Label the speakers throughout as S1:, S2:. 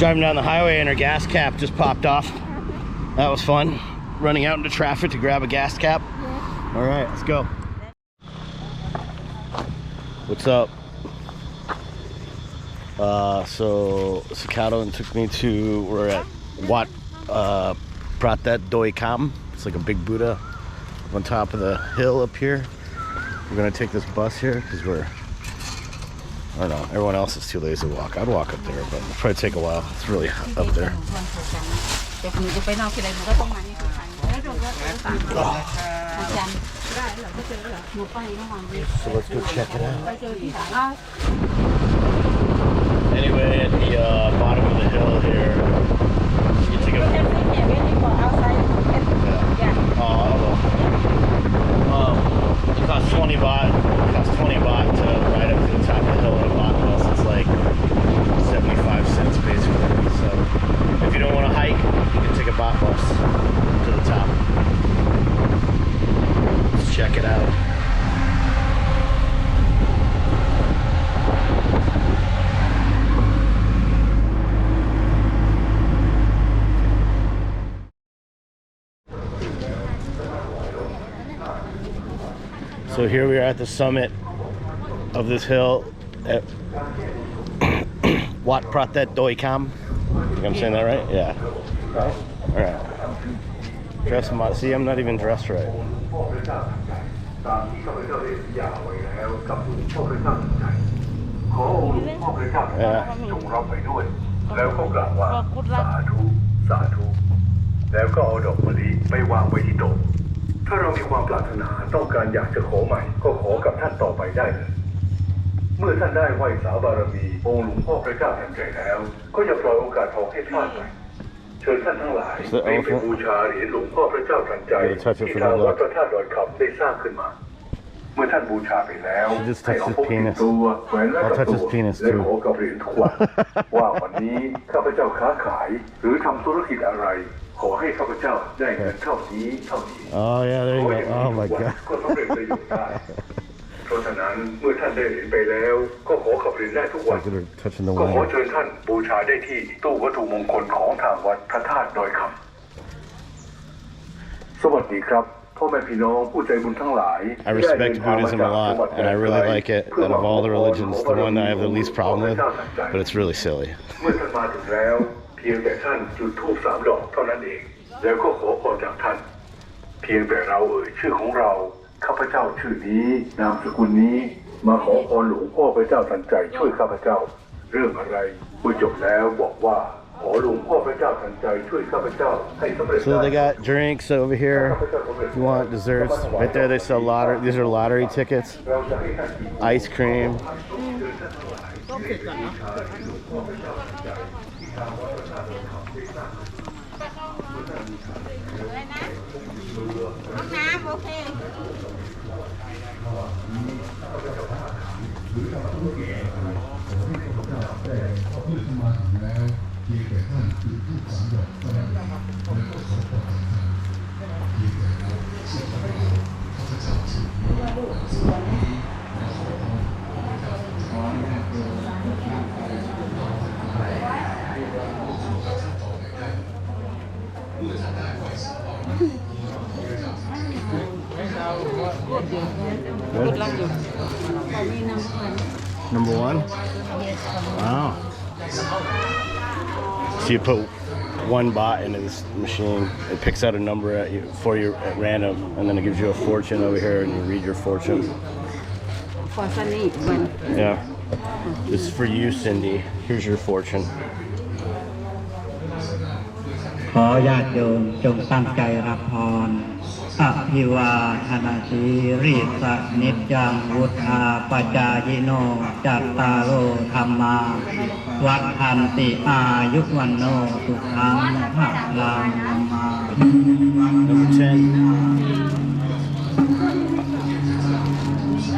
S1: Driving down the highway and our gas cap just popped off. That was fun. Running out into traffic to grab a gas cap. Yeah. All right, let's go. What's up? So Sakato took me to, we're at Wat Prathet Doi Kham. It's like a big Buddha on top of the hill up here. We're gonna take this bus here because I don't know, everyone else is too lazy to walk. I'd walk up there, but it'll probably take a while. It's really up there. So let's go check it out. Anyway, at the bottom of the hill here, you take a... It costs 20 baht. It costs 20 baht to ride up to the top of the hill in a baht bus. It's like 75 cents basically. So if you don't want to hike, you can take a baht bus to the top. Let's check it out. So here we are at the summit of this hill at Wat Prathet Doi Kham. I think I'm saying that right? Yeah. Right? Alright. Dress my, see, I'm not even dressed right. Yeah. ถ้าเรามีความปรารถนาต้องการอยากจะขอใหม่ก็ขอกับท่านต่อไปได้เลยเมื่อท่านได้ไหว้สาบารมีองค์หลวงพ่อพระเจ้าทันใจแล้วก็อย่าปล่อยโอกาสทองให้พลาดไปเชิญท่านทั้งหลายไปบูชาเหรียญหลวงพ่อพระเจ้าทันใจที่ทางวัดพระธาตุดอยคำได้สร้างขึ้นมาเมื่อท่านบูชาไปแล้วให้เอาพกติดตัวแขวนไว้กับตัวและขอกับเหรียญทุกวันว่าวันนี้ข้าพเจ้าค้าขายหรือทำธุรกิจอะไร Oh yeah, there you go. Oh my God. เพราะฉะนั้นเมื่อท่านได้เหรียญไปแล้วก็ขอขับเหรียญได้ทุกวันก็ขอเชิญท่านบูชาได้ที่ตู้วัตถุมงคลของทางวัดพระธาตุดอยคำสวัสดีครับพ่อแม่พี่น้องผู้ใจบุญทั้งหลาย I respect Buddhism a lot and I really like it. And of all the religions, the one that I have the least problem with, but it's really silly. เมื่อท่านมาถึงแล้วเพียงแต่ท่านจุดธูป3 ดอกเท่านั้นเองแล้วก็ขอพรจากท่านเพียงแต่เราชื่อของเราข้าพเจ้าชื่อนี้นามสกุลนี้มาขอพรหลวงพ่อพระเจ้าทันใจช่วยข้าพเจ้าเรื่องอะไรเมื่อจบแล้วบอกว่าขอหลวงพ่อพระเจ้าทันใจช่วยข้าพเจ้าให้สำเร็จ So they got drinks over here. If you want desserts, right there they sell lottery. These are lottery tickets. Ice cream. Good luck. Number 1? Wow. So you put 1 baht into this machine, it picks out a number for you at random, and then it gives you a fortune over here, and you read your fortune. Yeah. This is for you, Cindy. Here's your fortune. ขอญาติโยมจงตั้งใจรับพรอภิวาทนาสีริสนิจจังวุฒาปจายโนจัตตารโอธัมมาวัฏฏันติอายุวันโนสุขังภลังมา Number 10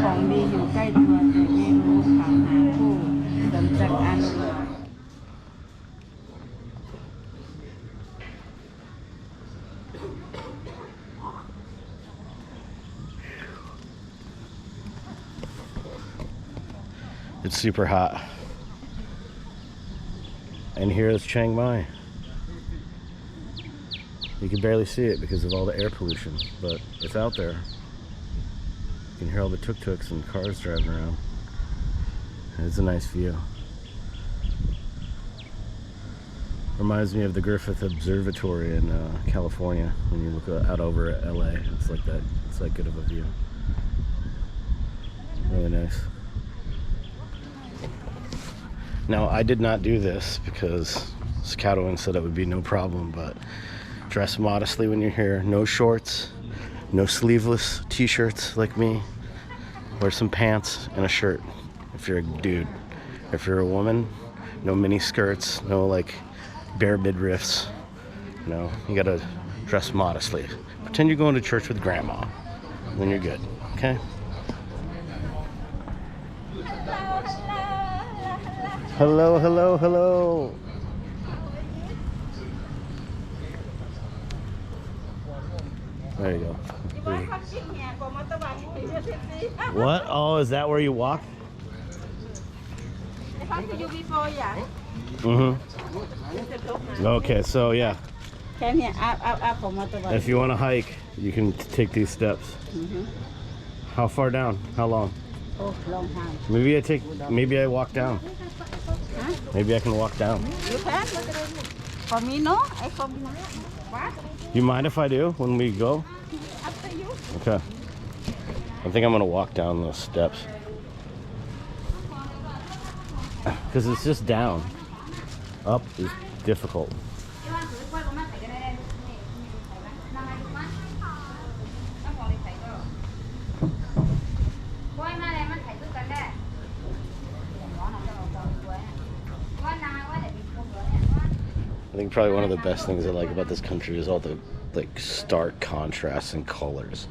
S1: ของดีอยู่ใกล้ตัวแต่ไม่รู้ถามหาผู้สมจักอนุ It's super hot. And here's Chiang Mai. You can barely see it because of all the air pollution, but it's out there. You can hear all the tuk-tuks and cars driving around. It's a nice view. Reminds me of the Griffith Observatory in California. When you look out over at LA, it's like that. It's that good of a view. Really nice. Now, I did not do this because Scatowin said it would be no problem, but dress modestly when you're here. No shorts, no sleeveless t-shirts like me. Wear some pants and a shirt if you're a dude. If you're a woman, no mini skirts, no like bare midriffs. No, you gotta dress modestly. Pretend you're going to church with grandma. Then you're good, okay? Hello, hello, hello. There you go. What? Oh, is that where you walk? Mm-hmm. Okay, so yeah.
S2: Came here up for motorbike.
S1: If you want to hike, you can take these steps.
S2: Mm-hmm.
S1: How far down? How long?
S2: Oh, long time.
S1: Maybe I walk down.
S2: Huh?
S1: Maybe I can walk down.
S2: You can? For me, no. I come now. What?
S1: You mind if I do when we go?
S2: Up to you.
S1: Okay. I think I'm gonna walk down those steps. Because it's just down. Up is difficult. I think probably one of the best things I like about this country is all the like stark contrasts in colors.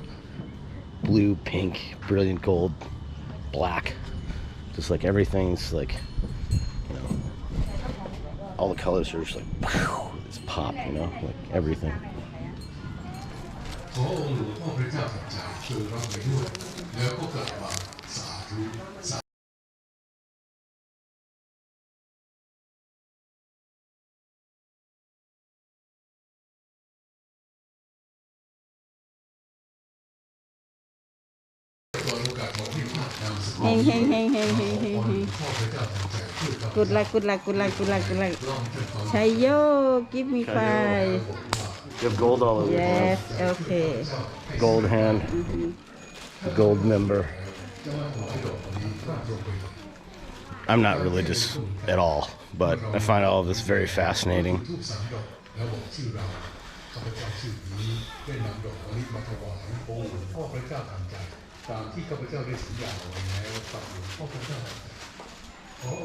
S1: Blue, pink, brilliant gold, black. Just like everything's like, you know, all the colors are just like, it's pop, you know, like everything.
S2: Hey. Good luck. Chayo, give me 5.
S1: You have gold all over your hand.
S2: Yes, okay.
S1: Gold hand.
S2: Mm-hmm.
S1: Gold member. I'm not religious at all, but I find all of this very fascinating.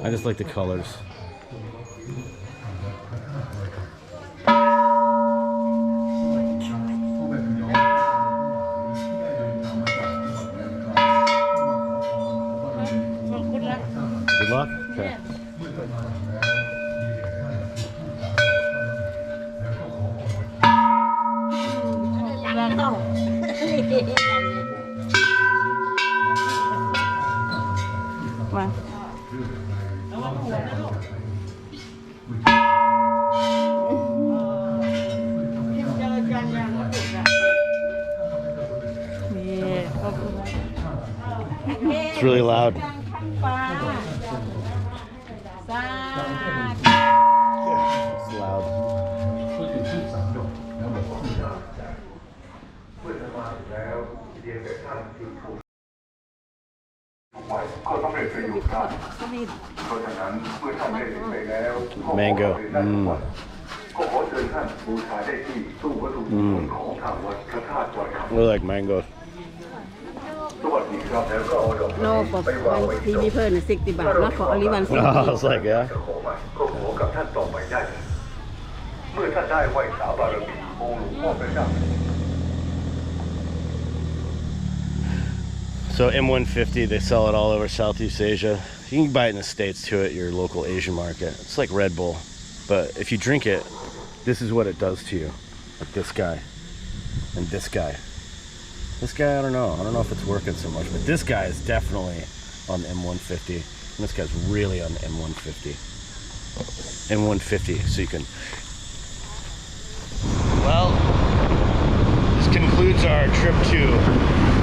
S1: I just like the colors. Good luck? Okay.
S2: One.
S1: It's really loud. It's loud. Mango. We like mango.
S2: No, for TV per 60 baht, not for only 160.
S1: Oh, I was like, yeah. So M150, they sell it all over Southeast Asia. You can buy it in the States too at your local Asian market. It's like Red Bull, but if you drink it, this is what it does to you. Like this guy and this guy. This guy, I don't know if it's working so much, but this guy is definitely on the M150, and this guy's really on the M150. and 150, so you can. Well, this concludes our trip to